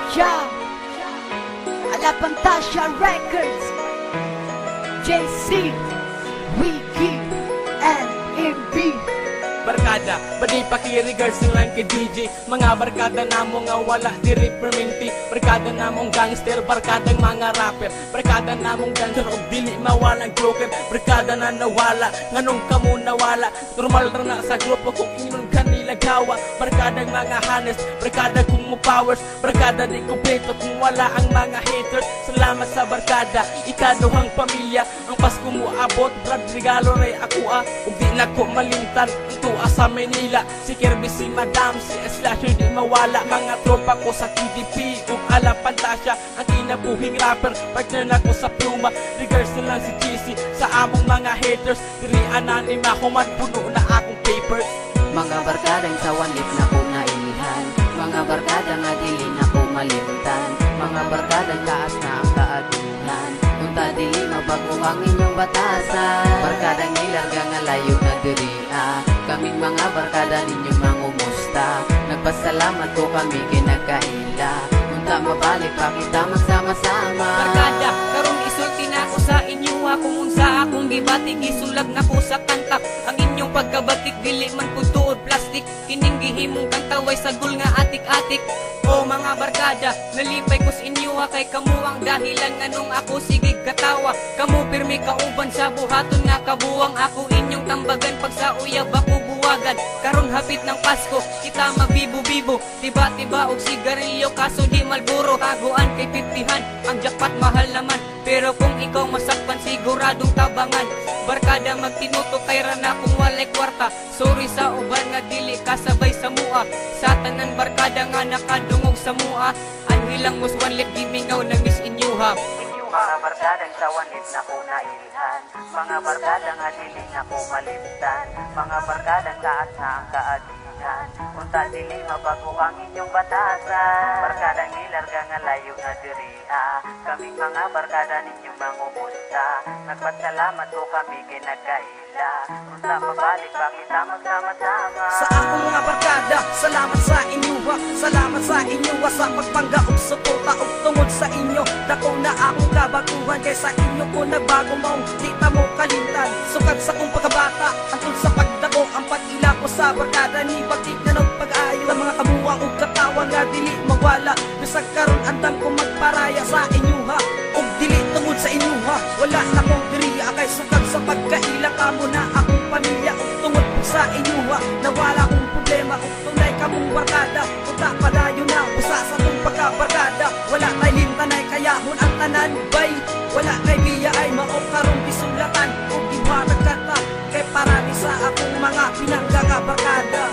Yeah, a la Fantasia Records, JC, Wiki, and MB. Barkada, badi pakirigards lang kay DJ. Mga barkada namo nga wala diri perminti. Barkada namong gangster, barkadang mga rapper. Barkada namong dancer og dili mawalang joker. Barkada na nawala, nganong kamo nawala. Normal ra na sa grupo kung inon kanila gawa. Barkadang mga hanes, barkada kung mo powers. Barkada di kumpleto kung wala ang mga haters. Salamat sa barkada, ikaduhang pamilya. Ang Pasko mo abot, brad regalo ray ako ug di na ko malimtan. Sa Manila, si Kirby, si Madam, si Slasher di mawala. Mga tropa ko sa TDP ug ala Fantasia, ang kinabuhing rapper. Partner na ko sa Pluma, regards na lang si GC. Sa among mga haters, diri ananima human puno na akong papers. Mga barkadang sa wanlit na ko nailihan, mga barkada nga dili na ko malimtan, mga barkadang taas na ang kaaduhan. Unta dili mabago ang inyong batasan, barkadang ilarga nga layo na diri kaming mga barkada ninyo mangumusta. Nagpasalamat ko kami kinagkaila, unta mabalik pa kita magsama-sama. Barkada, karong isulti na ko sa inyo kung unsa akong gibatik, isulag na ko sa kanta. Ang inyong pagkabatik dili man pud tuod plastic, kining gihimong kantaway sagol nga atik-atik. O mga barkada, nalipay ko sa inyo kay kamu ang dahilan nganong ako sigig katawa. Kamu pirmi kauban sa buhaton nga kabuwang, ako inyong tambagan pag sa uyab ako buwagan. Karon hapit ng Pasko, kita magbibo-bibo, tiba-tiba og sigarilyo kaso di Malboro. Taguan kay 50han, ang jackpot mahal naman, pero kung ikaw masakpan siguradong tabangan. Barkada magtinuto kay rana kung walay kwarta, sorry sa uban nga dili kasabay sa mua. Sa tanan barkada nga nakadungog sa mua, anhilang muswanlit gimingaw na miss inyuha. Mga barkadang sa wanit na ko nailihan, mga barkadang adili na ko malimtan, mga barkadang taas na ang kaadihan. Unta dili mabago ang inyong batasan, barkadang ilarga nga layo na diri kaming mga barkada ninyong mangumusta. Nagpasalamat ko kami kinagkaila, unta mabalik pa kita magsama-sama. Sa akong mga barkada, salamat sa inyo salamat sa inyo sa pagpangga ug suporta ug tungod sa inyo dako na akong kabaguhan. Kay sa inyo ko nagbago maong di ta mo kalimtan. Sukad sa kong pagkabata antod sa pagdako, ang pag-ila ko sa barkada ni pagtik na pag-ayo. Ang mga kabuwang ug katawan nga dili mawala, bisag karon andam ko magparaya sa inyo ug dili tungod sa inyo wala na kong diriya. Kay sukad sa pagkaila kamo na akong pamilya ug tungod sa inyo nawala akong problema ug tunay kamong barkada. Uta padayon na usa sa tong pagkabarkada, wala kay lintanay kayahon ang tanan bay, wala kay biya ay mao karong gisulatan ug gibuhatag kanta kay parami sa akong mga pinanggagabarkada.